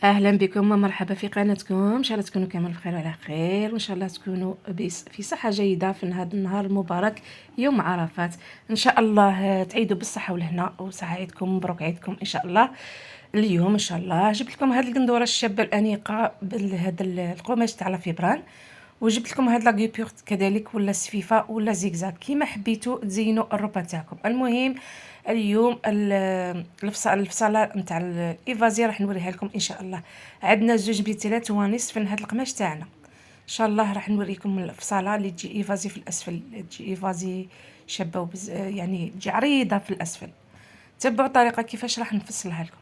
اهلا بكم ومرحبا في قناتكم. ان شاء الله تكونوا كامل بخير وعلى خير، وان شاء الله تكونوا في صحه جيده في هذا النهار المبارك يوم عرفات. ان شاء الله تعيدوا بالصحه والهنا وصحه عيدكم مبروك عيدكم ان شاء الله. اليوم ان شاء الله جبت لكم هذه القندوره الشابه الانيقه بهذا القماش تاع لافيبران، وجبت لكم هاد لاغيبيور كذلك ولا سفيفه ولا زيكزاك كيما حبيتوا تزينوا الروبا تاعكم. المهم اليوم الفصاله نتاع الايفازي راح نوريها لكم ان شاء الله. عندنا 2 متر ونصف من هاد القماش تاعنا. ان شاء الله راح نوريكم الفصاله اللي تجي ايفازي في الاسفل، تجي ايفازي شابه يعني تجي عريضه في الاسفل. تبعوا الطريقه كيفاش راح نفصلها لكم.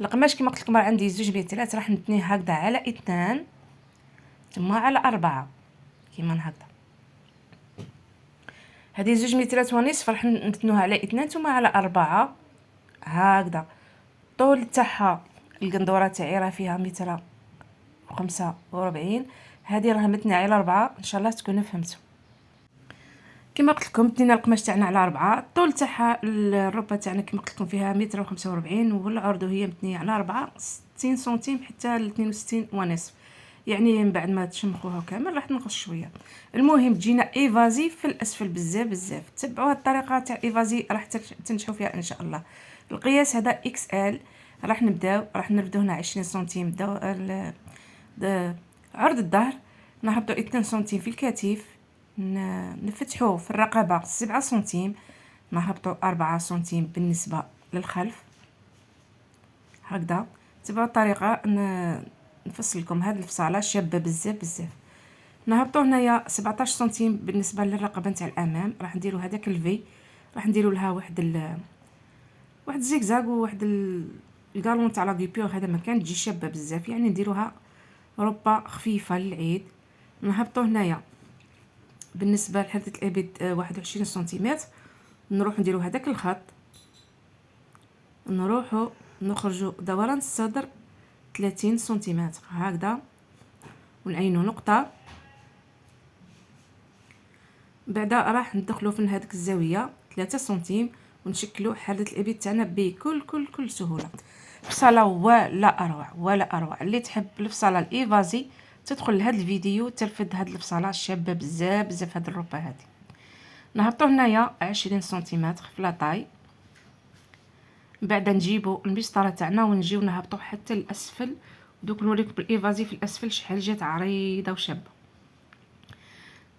القماش كما قلت لكم راه عندي 2 متر، راح نتنيه هكذا على 2 ثم على 4 كيما هكذا. هذه 2 متر ونصف راح نتنوها على 2 ثم على 4 هكذا. الطول تاعها القندوره تاعي راه فيها 1.45 متر، هذه راه متنيه على 4. ان شاء الله تكونوا فهمتوا. كما قلت لكم تنينا القماش تاعنا على 4. الطول تاعها الربه تاعنا كما قلت لكم فيها 1.45 متر، والعرض هي متنيه على 4 60 سنتيم حتى ل 62 ونصف. يعني من بعد ما تشمخوها كامل راح تنقص شويه. المهم تجينا ايفازي في الاسفل بزاف بزاف. تبعوا الطريقه تاع ايفازي راح تنجحوا فيها ان شاء الله. القياس هذا اكس ال. راح نرفدو هنا 20 سنتيم عرض الظهر، نهبطو 2 سنتيم في الكتف، نفتحوه في الرقبه 7 سنتيم، نهبطو 4 سنتيم بالنسبه للخلف هكذا. تبعوا الطريقه. نفصل لكم هذه الفصاله شابه بزاف بزاف. نهبطوا هنايا 17 سنتيم بالنسبه للرقبه نتاع الامام. راح نديروا هذاك الفي، راح نديروا لها واحد الزيكزاك وواحد الكالون تاع لاغيبيور. هذا مكان تجي شابه بزاف، يعني نديروها ربه خفيفه للعيد. نهبطوا هنايا بالنسبه لحده الابد 21 سنتيمتر. نروح نديروا هذاك الخط، نروحوا نخرجوا دوران الصدر 30 سنتيمتر هكذا، ونعينوا نقطه. بعدا راح ندخلوا في هذيك الزاويه 3 سنتيم ونشكلوا حده الابد تاعنا بكل سهوله. فصاله ولا اروع ولا اروع. اللي تحب الفصاله الايفازي تدخل لهذا الفيديو ترفد هذه الفصاله الشابه بزاف بزاف. هذه الربه هذه نهبطوا هنايا 20 سنتيمتر في لاطاي. بعدا نجيبوا المسطره تاعنا ونجيو نهبطوا حتى الاسفل. دوك نوريكم بالايفازي في الاسفل شحال جات عريضه وشابه.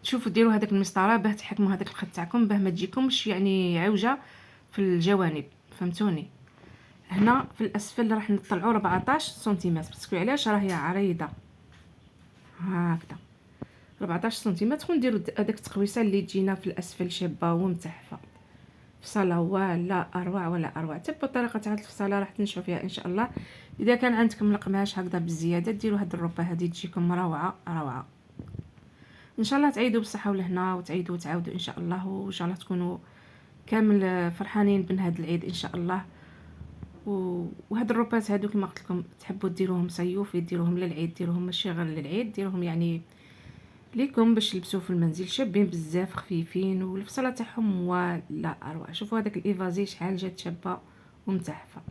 شوفوا ديروا هذاك المسطره باه تحكموا هذاك الخط تاعكم باه ما تجيكمش يعني عوجه في الجوانب، فهمتوني. هنا في الاسفل راح نطلعوا 14 سنتيمتر باسكو علاش راهي عريضه هكذا 14 سنتيمتر. ونديروا هذاك التقويسه اللي تجينا في الاسفل شابه ومتحفه. فصاله ولا اروع ولا اروع. تبعوا الطريقه تاع الفصاله راح تنشفوا فيها ان شاء الله. اذا كان عندكم القماش هكذا بالزياده ديروا هاد الربه هذه تجيكم روعه روعه. ان شاء الله تعيدوا بالصحه والهنا وتعيدوا وتعاودوا ان شاء الله، وان شاء الله تكونوا كامل فرحانين بهذا العيد ان شاء الله. وهاد الروبات هادو كما قلت لكم تحبوا ديروهم صيوفي، ديروهم للعيد، ديروهم ماشي غير للعيد، ديروهم يعني ليكم باش تلبسوه في المنزل. شابين بزاف خفيفين والفصله تاعهم ولا اروع. شوفوا هذاك الايفازي شحال جات شابه ومتحفه.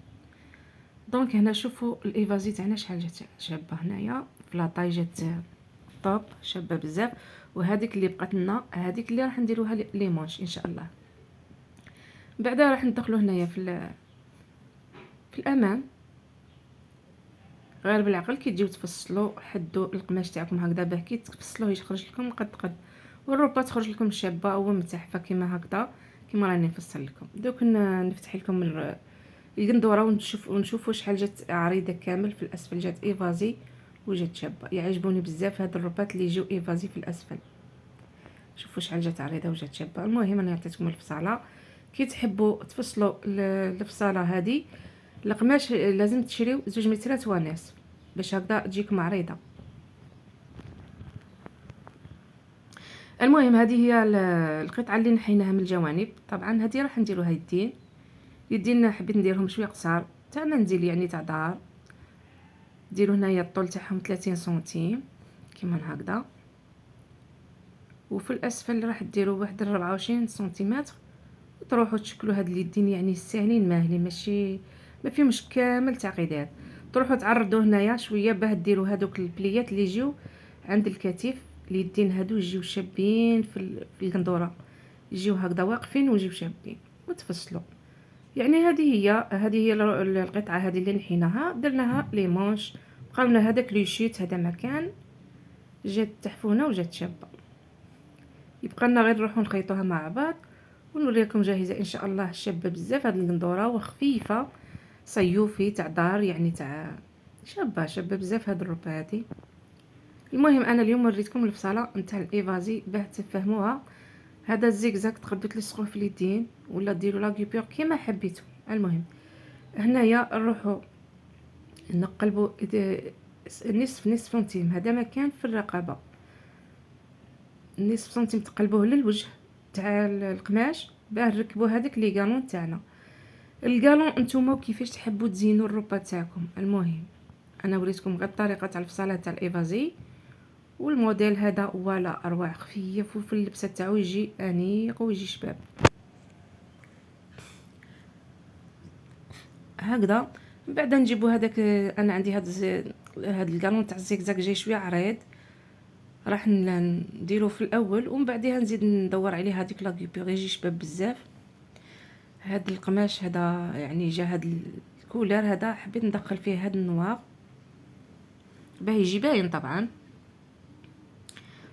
دونك هنا شوفوا الايفازي تاعنا شحال جات شابه. هنايا في لاطاي جات طوب شابه بزاف. وهذيك اللي بقات لنا هذيك اللي راح نديروها لي مونش ان شاء الله. بعدا راح ندخلوا هنايا في الامام. غير بالعقل كي تجيو تفصلوا حدوا القماش تاعكم هكذا باه كي تفصلوه يخرج لكم قد والربه تخرج لكم شابه ومتحفه كيما هكذا كيما راني نفصل لكم. دوك نفتح لكم القندوره ونشوفوا شحال جات عريضه كامل في الاسفل. جات ايفازي وجات شابه. يعجبوني بزاف هاد الربات اللي يجيو ايفازي في الاسفل. شوفوا شحال جات عريضه وجات شابه. المهم انا عطيتكم الفصاله. كي تحبوا تفصلوا الفصاله هذه القماش لازم تشريو 2 متر ونصف باش هكذا تجيكم عريضه. المهم هذه هي القطعه اللي نحيناها من الجوانب. طبعا هذه راح نديروها يدين حبيت نديرهم شويه قصار تاع منزل يعني تاع دار. ديروا هنايا الطول تاعهم 30 سنتيم كيما هكذا. وفي الاسفل راح ديروا واحد 24 سنتيمتر وتروحوا تشكلوا هاد اليدين يعني ساهلين ماهلين ماشي ما فيهمش كامل تعقيدات. تروحوا تعرضوا هنايا شويه باه ديروا هذوك البليات اللي يجيو عند الكتف. اليدين هادو يجيو شابين في القندوره، يجيو هكذا واقفين ويجيو شابين وتفصلوا. يعني هذه هي القطعه هذه اللي نحيناها، درناها لي مونش، بقاونا هذاك لي شيت هذا مكان جات تحفونه وجات شابه. يبقى لنا غير نروحوا نخيطوها مع بعض ونوريكم جاهزه ان شاء الله. شابه بزاف هذه القندوره وخفيفه، صيوفي تاع دار يعني تاع شابه بزاف هاد الروبه هادي. المهم انا اليوم وريتكم الفصاله نتاع الايفازي باه تفهموها. هذا الزيكزاك تقدروا تلصقوه في اليدين ولا ديروا لا غيبيور كيما حبيتوا. المهم هنايا نروحوا نقلبوا نصف سنتيم، هذا مكان في الرقبه، نصف سنتيم تقلبوه للوجه تاع القماش باه نركبوا هذاك لي غالون تاعنا. الكالون نتوما كيفاش تحبوا تزينوا الروبه تاعكم. المهم انا وريتكم غير الطريقه تاع الفصاله تاع الايفازي، والموديل هذا ولا اروع، خفيف وفي اللبسه تاعو يجي انيق ويجي شباب هكذا. من بعد نجيبوا هذاك، انا عندي هاد الكالون تاع الزيكزاك جاي شويه عريض، راح نديرو في الاول ومن بعدها نزيد ندور عليه هذيك لا غيبيور يجي شباب بزاف. هاد القماش هذا يعني جا هاد الكولر هذا حبيت ندخل فيه هاد النوار باه يجي باين. طبعا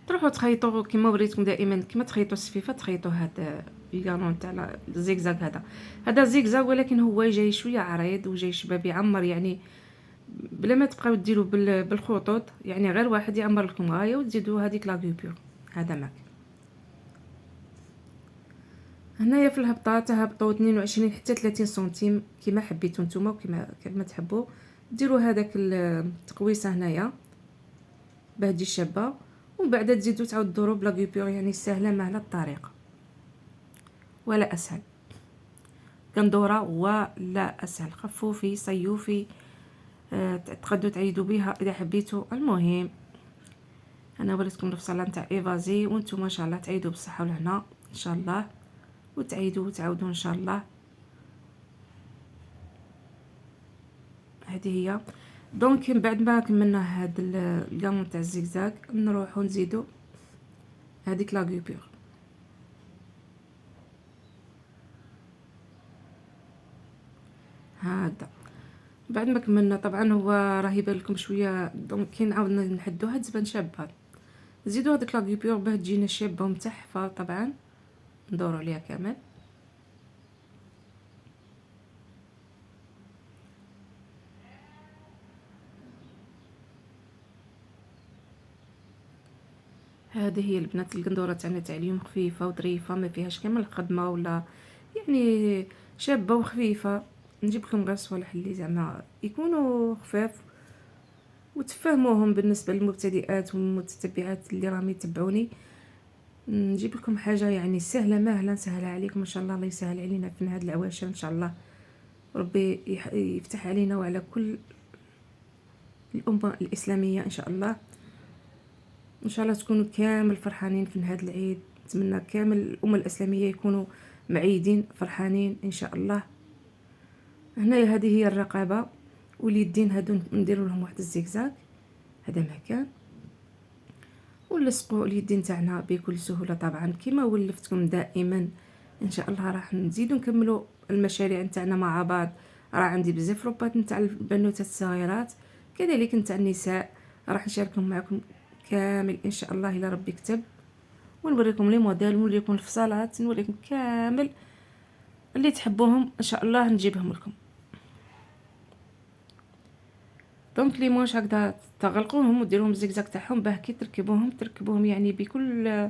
تروحوا تخيطوا كما وريتكم دائما، كما تخيطوا السفيفه تخيطوا هذا الكالون تاع الزيكزاك. هذا زيكزاك ولكن هو جاي شويه عريض وجاي شباب يعمر، يعني بلا ما تبقاو ديروا بالخطوط، يعني غير واحد يعمر لكم غايه وتزيدوا هذيك لا غيبيور. هذا ماك هنايا في الهبطه تهبطوا 22 حتى 30 سنتيم كما حبيتوا نتوما وكما تحبوا. ديروا هذاك التقويسه هنايا باه تجي شابه، ومن بعد تزيدوا تعاود ديروا بلا غيبيور. يعني سهله مهله الطريقه ولا اسهل، قندوره ولا اسهل، خفوفي صيوفي. تقدروا تعيدوا بها اذا حبيتوا. المهم انا وريتكم الفصاله نتاع ايفازي، وانتم ما شاء الله تعيدوا بالصحه والهنا ان شاء الله، وتعيدوا وتعاودوا ان شاء الله. هذه هي دونك بعد ما كملنا هاد الكامون تاع الزيكزاك نروحوا نزيدوا هذيك لا غيبيور. هذا بعد ما كملنا طبعا هو راه يبان لكم شويه، دونك كي نعاود نحدوها تبان شابه. نزيدوا هذيك لا غيبيور باه تجينا شابه ومتحفه. طبعا ندوروا عليها كامل. هذه هي البنات القندوره تاعنا تاع اليوم، خفيفه وظريفه ما فيهاش كامل الخدمه ولا يعني شابه وخفيفه. نجيب لكم غير صوالح اللي زعما يكونوا خفاف وتفهموهم بالنسبه للمبتدئات والمتتبعات اللي راهم يتبعوني. نجيب لكم حاجه يعني سهله مهله نسهلها عليكم ان شاء الله. الله يسهل علينا في هذه العواشر ان شاء الله، ربي يفتح علينا وعلى كل الامه الاسلاميه ان شاء الله. ان شاء الله تكونوا كامل فرحانين في هذا العيد. نتمنى كامل الامه الاسلاميه يكونوا معيدين فرحانين ان شاء الله. هنايا هذه هي الرقبه واليدين هادو نديروا لهم واحد الزيكزاك هذا مكان، ونلصقوا اليدين تاعنا بكل سهوله. طبعا كما ولفتكم دائما ان شاء الله راح نزيدوا نكملوا المشاريع نتاعنا مع بعض. راه عندي بزاف روبات نتاع البنوتات الصغيرات كذلك نتاع النساء، راح نشاركهم معكم كامل ان شاء الله الى ربي كتب، ونوريكم لي موديل ونوريكم الفصالات، نوريكم كامل اللي تحبوهم ان شاء الله نجيبهم لكم. دونك لي مونش هكذا تغلقوهم وديروهم زيكزاك تاعهم باه كي تركبوهم يعني بكل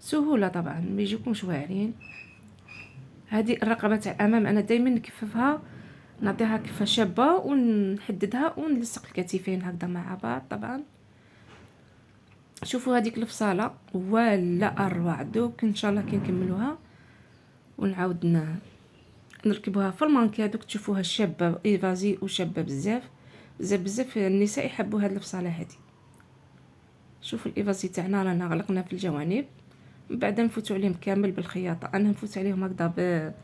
سهوله. طبعا ما يجيكمش واعرين. هذه الرقبه تاع الامام انا دائما نكففها، نعطيها كفه شابه ونحددها ونلصق الكتفين هكذا مع بعض. طبعا شوفوا هذيك الفصاله ولا اروع. دوك ان شاء الله كي نكملوها ونعاود نركبوها في المانكي دوك تشوفوها شابه ايفازي وشابه بزاف بزاف بزاف. النساء يحبوا هاد الفصاله هذه. شوفوا الايفازي تاعنا رانا غلقنا في الجوانب، من بعد نفوتوا عليهم كامل بالخياطه. انا نفوت عليهم هكذا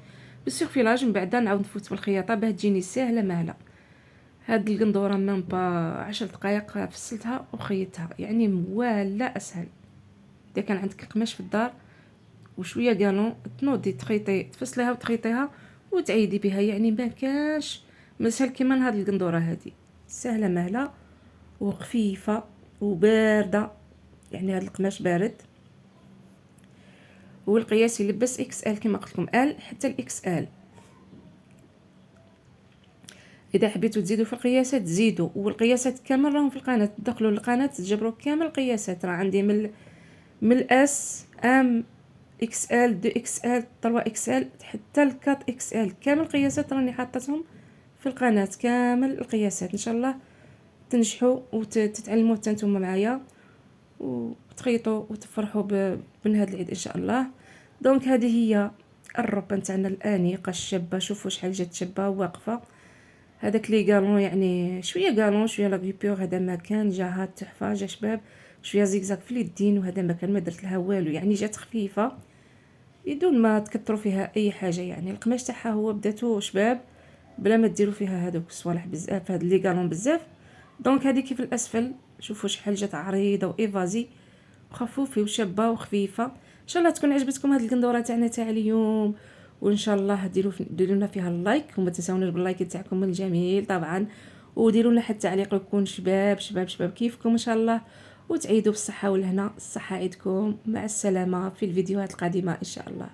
بالسيرفيلاج، من بعد نعاود نفوت بالخياطه باه تجيني ساهله مهله. هاد القندوره من با 10 دقائق فصلتها وخيطتها، يعني ولا اسهل. اذا كان عندك القماش في الدار وشويه كانون تنوضي تخيطي تفصليها وتخيطيها وتعيدي بها، يعني ما كاش مسهل كيما هاد القندوره هادي، سهله مهله وخفيفه وبارده، يعني هاد القماش بارد. والقياس يلبس اكس ال كما قلت لكم، ال حتى الاكس ال. اذا حبيتوا تزيدوا في القياسات زيدوا، والقياسات كامل راهم في القناه، تدخلوا للقناه تجبروا كامل القياسات. راه عندي من الاس ام اكس ال 2 اكس ال 3 اكس ال حتى ل 4 اكس ال، كامل القياسات راني حاطتهم في القناه، كامل القياسات. ان شاء الله تنجحوا وتتعلموا حتى نتوما معايا وتخيطوا وتفرحوا من هذا العيد ان شاء الله. دونك هذه هي الروبه نتاعنا الانيقه الشابه، شوفوا شحال جات شابه واقفه. هذاك لي قالون يعني شويه قالون شويه لا غيبيور، هذا ما كان جاها تحفه، جا شباب شويه زيكزاك في اليدين، وهذا ما كان ما درت لها والو، يعني جات خفيفه بدون ما تكثروا فيها اي حاجه. يعني القماش تاعها هو بداتو شباب بلا ما ديروا فيها هذوك الصوالح بزاف، هاد لي قالون بزاف. دونك هذه كيف الاسفل، شوفوا شحال جات عريضه وايفازي وخفوفه وشابه وخفيفه. ان شاء الله تكون عجبتكم هذه القندوره تاعنا تاع اليوم، وان شاء الله ديروا لنا فيها اللايك، وما تنساوناش باللايك تاعكم الجميل طبعا، وديروا لنا حتى تعليق يكون شباب شباب شباب كيفكم ان شاء الله، وتعيدوا بالصحه والهنا. الصحه عيدكم، مع السلامه في الفيديوهات القادمه ان شاء الله.